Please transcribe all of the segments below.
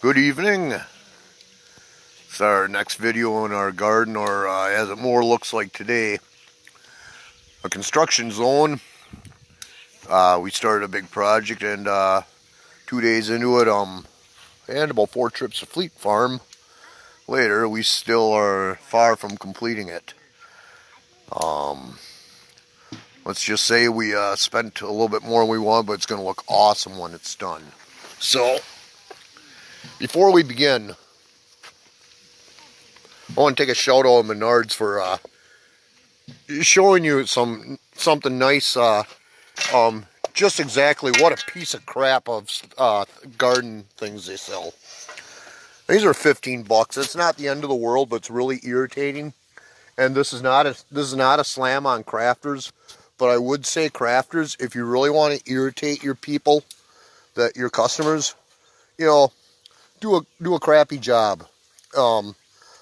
Good evening. It's our next video in our garden, or as it more looks like today, a construction zone. We started a big project, and 2 days into it, and about 4 trips to Fleet Farm later, we still are far from completing it. Um, let's just say we spent a little bit more than we wanted, but it's going to look awesome when it's done. So, before we begin, I want to take a shout out to Menards for showing you something nice. Just exactly what a piece of crap of garden things they sell. These are 15 bucks. It's not the end of the world, but it's really irritating. And this is not a slam on crafters, but I would say crafters, if you really want to irritate your people, your customers, you know, do a crappy job.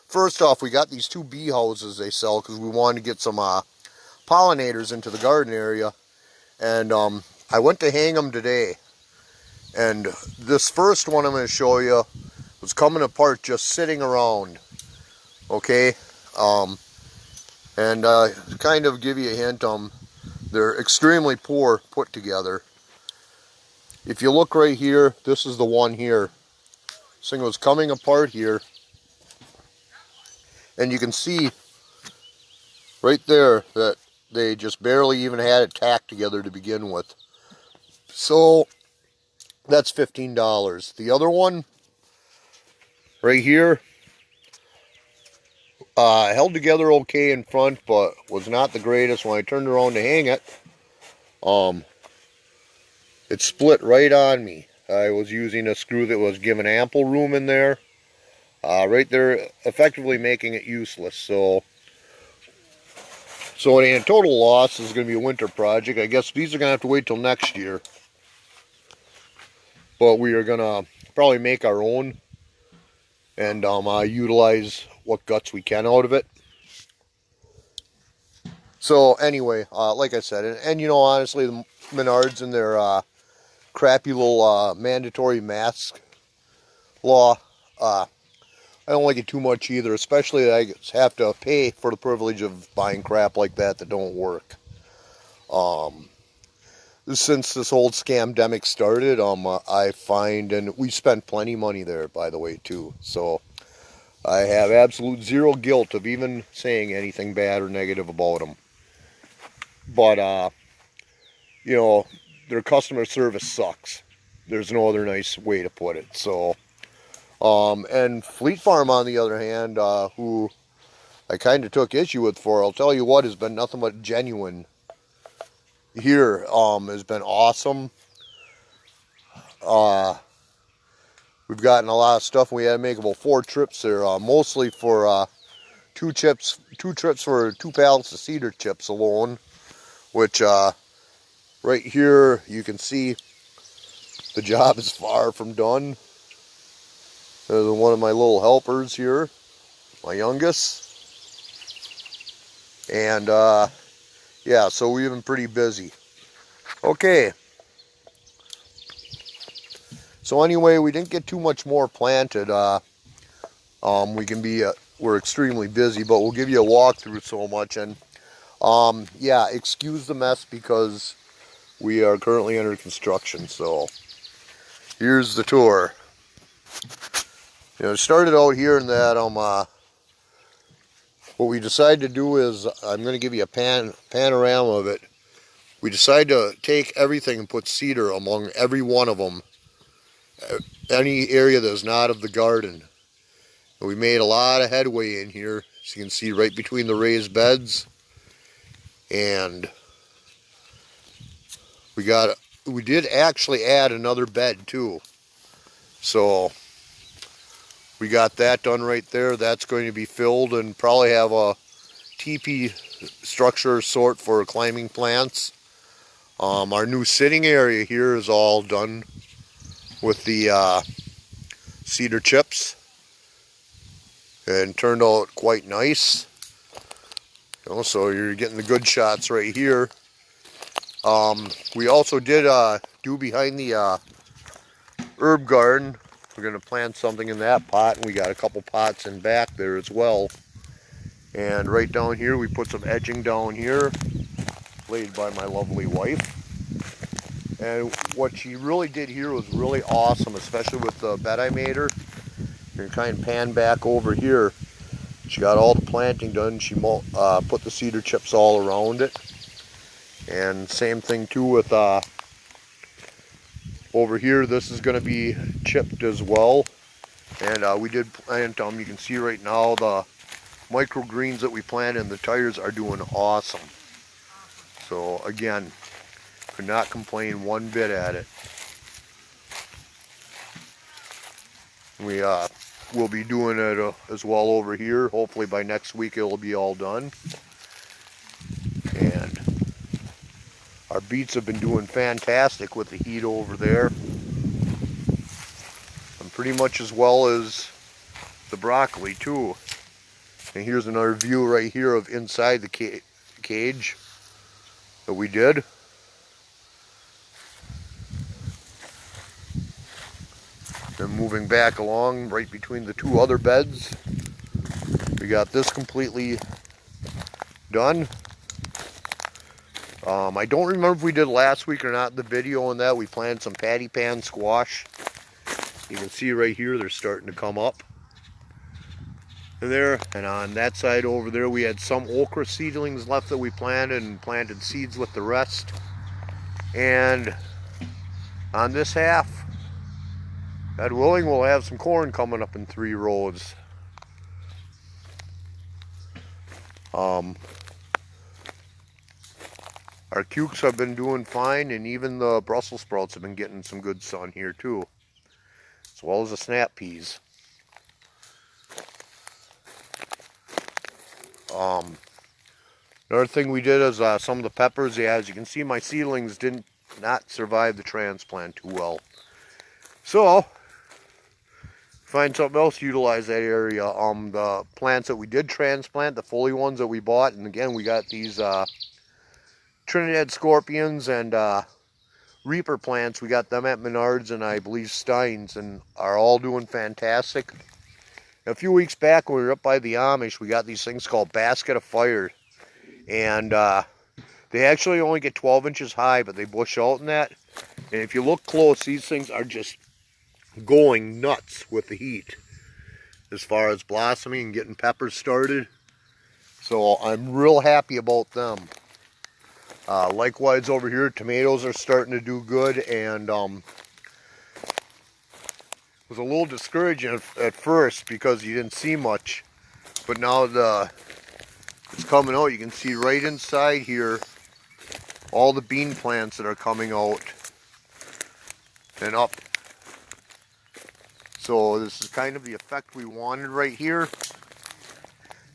First off, we got these 2 bee houses they sell because we wanted to get some pollinators into the garden area, and I went to hang them today, and this first one I'm going to show you was coming apart just sitting around. Okay, and kind of give you a hint, they're extremely poor put together. If you look right here, this is the one here. This thing was coming apart here, and you can see right there that they just barely even had it tacked together to begin with. So that's $15. The other one right here held together okay in front, but was not the greatest. When I turned around to hang it, it split right on me. I was using a screw that was given ample room in there, right there, effectively making it useless. So it ain't a total loss. This is going to be a winter project. I guess these are going to have to wait till next year. But we are going to probably make our own and utilize what guts we can out of it. So anyway, like I said, and you know, honestly, the Menards and their crappy little mandatory mask law, I don't like it too much either, especially that I have to pay for the privilege of buying crap like that don't work. Since this whole scamdemic started, I find, and we spent plenty of money there, by the way, too. So I have absolute zero guilt of even saying anything bad or negative about them. But you know, their customer service sucks. There's no other nice way to put it. So, and Fleet Farm, on the other hand, who I kind of took issue with I'll tell you what, has been nothing but genuine here. Has been awesome. We've gotten a lot of stuff. We had to make about 4 trips there, mostly for 2 trips for 2 pallets of cedar chips alone, which right here you can see the job is far from done. There's one of my little helpers here, my youngest. And yeah, so we've been pretty busy. Okay. So anyway, we didn't get too much more planted. We're extremely busy, but we'll give you a walkthrough so much. And yeah, excuse the mess because we are currently under construction. So here's the tour. You know, it started out here in that what we decided to do is, I'm going to give you a panorama of it. We decided to take everything and put cedar among every one of them, any area that is not of the garden. And we made a lot of headway in here, as you can see right between the raised beds. And we did actually add another bed too. So we got that done right there. That's going to be filled and probably have a teepee structure sort for climbing plants. Our new sitting area here is all done with the cedar chips and turned out quite nice. You know, so you're getting the good shots right here. We also did do behind the herb garden. we're going to plant something in that pot, and we got a couple pots in back there as well. And right down here we put some edging down here, laid by my lovely wife. And what she really did here was really awesome, especially with the bed I made her. You can kind of pan back over here. She got all the planting done. She put the cedar chips all around it. And same thing too with over here. This is going to be chipped as well. And we did plant them. You can see right now the microgreens that we planted and the tires are doing awesome. So again, could not complain one bit at it. We will be doing it as well over here. Hopefully by next week it'll be all done. And our beets have been doing fantastic with the heat over there. And pretty much as well as the broccoli too. And here's another view right here of inside the cage that we did. Then moving back along right between the two other beds, we got this completely done. I don't remember if we did last week or not in the video on that. We planted some patty pan squash. You can see right here they're starting to come up. There, and on that side over there we had some okra seedlings left that we planted and planted seeds with the rest. And on this half, God willing, we'll have some corn coming up in 3 rows. Our cukes have been doing fine, and even the Brussels sprouts have been getting some good sun here too, as well as the snap peas. Another thing we did is some of the peppers. Yeah, as you can see, my seedlings did not survive the transplant too well. So, find something else to utilize that area. The plants that we did transplant, the foliar ones that we bought, and again, we got these Trinidad scorpions and Reaper plants. We got them at Menards and I believe Steins, and are all doing fantastic. A few weeks back when we were up by the Amish, we got these things called Basket of Fire. And they actually only get 12 inches high, but they bush out in that. And if you look close, these things are just going nuts with the heat as far as blossoming and getting peppers started. So I'm real happy about them. Likewise over here, tomatoes are starting to do good, and was a little discouraging at first because you didn't see much, but now it's coming out. You can see right inside here all the bean plants that are coming out and up. So this is kind of the effect we wanted right here.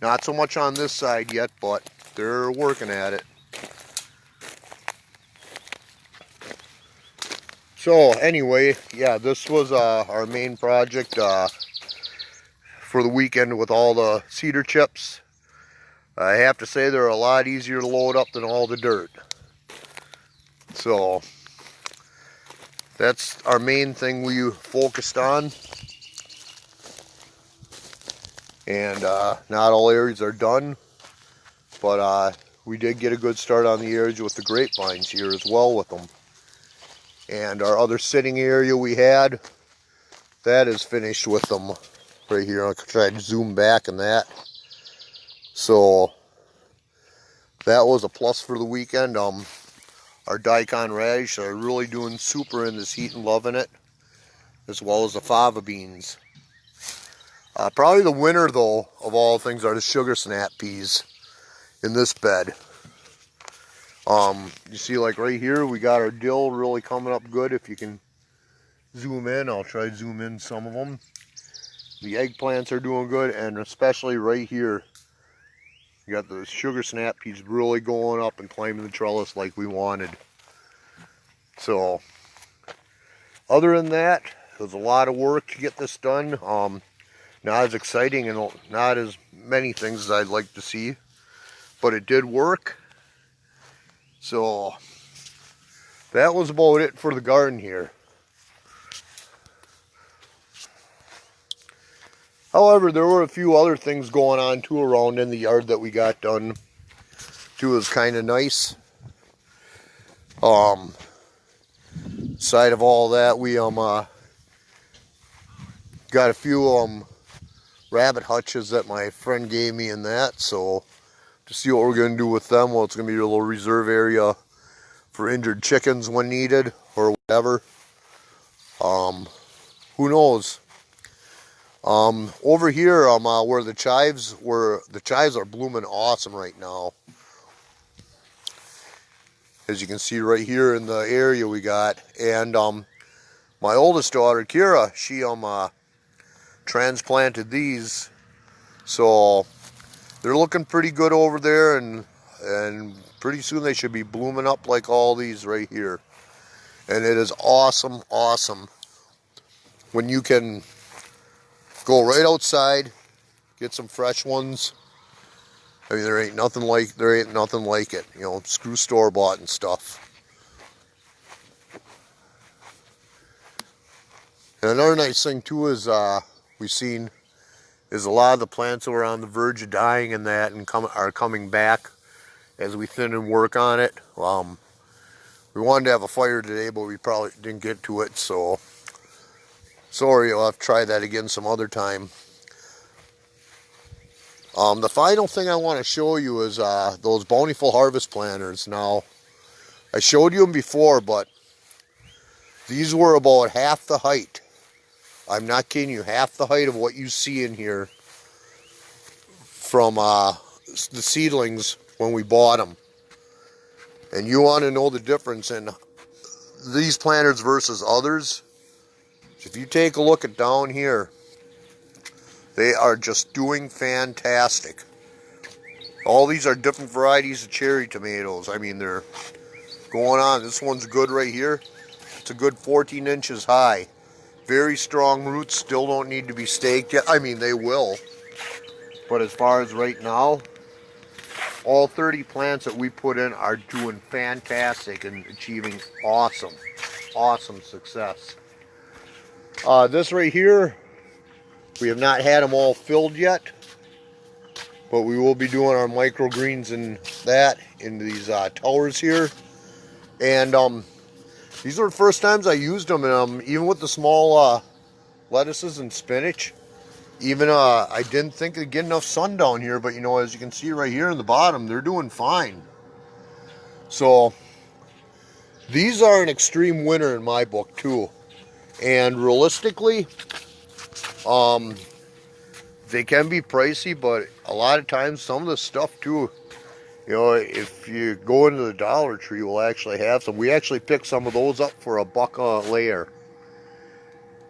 Not so much on this side yet, but they're working at it. So anyway, yeah, this was our main project for the weekend with all the cedar chips. I have to say they're a lot easier to load up than all the dirt. So that's our main thing we focused on. And not all areas are done, but we did get a good start on the areas with the grapevines here as well with them. And our other sitting area we had, that is finished with them right here. I'll try to zoom back in that. So that was a plus for the weekend. Our daikon radish are really doing super in this heat and loving it, as well as the fava beans. Probably the winner though of all things are the sugar snap peas in this bed. You see, like right here, we got our dill really coming up good. If you can zoom in, I'll try to zoom in some of them. The eggplants are doing good, and especially right here, you got the sugar snap peas really going up and climbing the trellis like we wanted. So, other than that, it was a lot of work to get this done. Not as exciting and not as many things as I'd like to see, but it did work. So that was about it for the garden here. However, there were a few other things going on too around in the yard that we got done too. It was kind of nice. Side of all that, we got a few rabbit hutches that my friend gave me in that. So to see what we're gonna do with them, well, it's gonna be a little reserve area for injured chickens when needed or whatever. Who knows? Over here, where the chives are blooming awesome right now. As you can see right here in the area we got. And my oldest daughter, Kira, she transplanted these. So they're looking pretty good over there, and pretty soon they should be blooming up like all these right here. And it is awesome, awesome when you can go right outside, get some fresh ones. I mean, there ain't nothing like it. You know, screw store-bought and stuff. And another nice thing too is we've seen is a lot of the plants that were on the verge of dying and that are coming back as we thin and work on it. We wanted to have a fire today, but we probably didn't get to it, so sorry, I'll have to try that again some other time. The final thing I want to show you is those Bountiful Harvest planters. Now, I showed you them before, but these were about half the height. I'm not kidding you, half the height of what you see in here from the seedlings when we bought them. And you want to know the difference in these planters versus others. If you take a look at down here, they are just doing fantastic. All these are different varieties of cherry tomatoes. I mean, they're going on. This one's good right here. It's a good 14 inches high. Very strong roots, still don't need to be staked yet. I mean, they will. But as far as right now, all 30 plants that we put in are doing fantastic and achieving awesome, awesome success. This right here, we have not had them all filled yet, but we will be doing our microgreens and that in these towers here. And these are the first times I used them, and even with the small lettuces and spinach. Even I didn't think they'd get enough sun down here, but you know, as you can see right here in the bottom, they're doing fine. So these are an extreme winner in my book too. And realistically, they can be pricey, but a lot of times some of the stuff too, you know, if you go into the Dollar Tree, we'll actually have some. We actually picked some of those up for $1 a layer.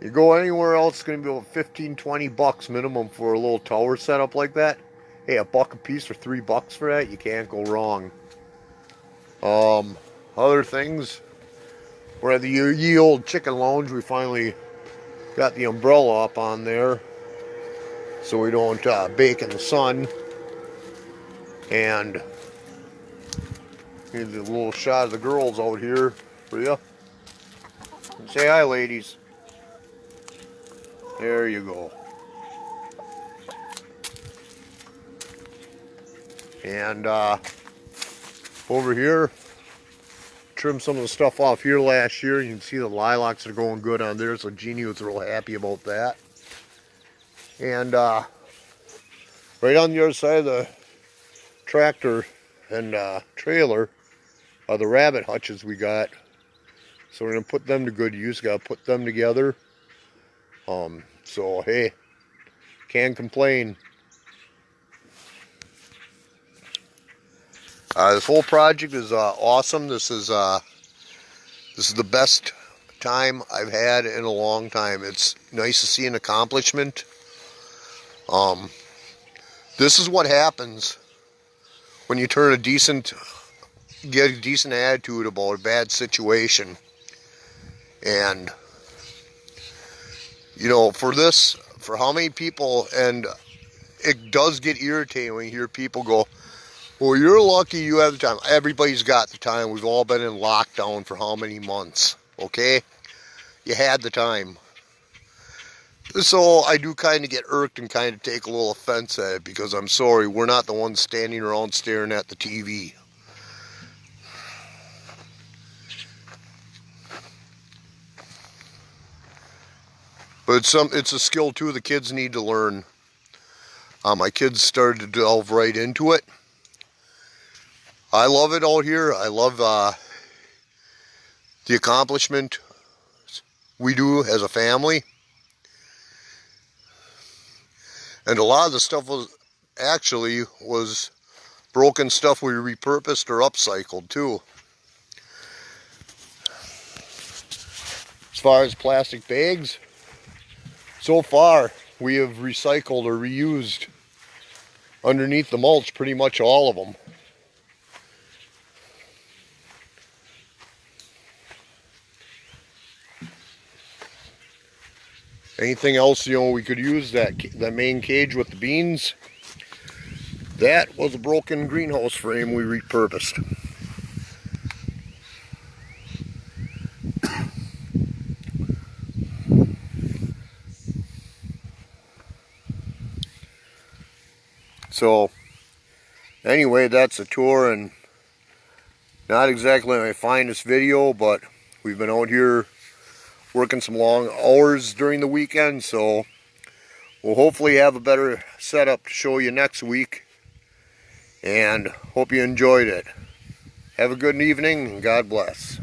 You go anywhere else, it's going to be about 15-20 bucks minimum for a little tower setup like that. Hey, $1 a piece for $3 for that, you can't go wrong. Other things, we're at the Ye Old Chicken Lounge. We finally got the umbrella up on there so we don't bake in the sun. And here's a little shot of the girls out here for you. Say hi, ladies. There you go. And over here, trimmed some of the stuff off here last year. You can see the lilacs are going good on there, so Jeannie was real happy about that. And right on the other side of the tractor and trailer are the rabbit hutches we got. So we're going to put them to good use. Got to put them together. So hey, can't complain. This whole project is awesome. This is the best time I've had in a long time. It's nice to see an accomplishment. This is what happens when you get a decent attitude about a bad situation. And you know, for how many people, and it does get irritating when you hear people go, well, you're lucky you have the time. Everybody's got the time. We've all been in lockdown for how many months, okay? You had the time. So I do kind of get irked and kind of take a little offense at it because I'm sorry, we're not the ones standing around staring at the TV. But it's a skill too the kids need to learn. My kids started to delve right into it. I love it out here. I love the accomplishment we do as a family. And a lot of the stuff was broken stuff we repurposed or upcycled too. As far as plastic bags, so far we have recycled or reused underneath the mulch pretty much all of them. Anything else, we could use that main cage with the beans. That was a broken greenhouse frame we repurposed. So anyway, that's a tour, and not exactly my finest video, but we've been out here working some long hours during the weekend, so we'll hopefully have a better setup to show you next week, and hope you enjoyed it. Have a good evening, and God bless.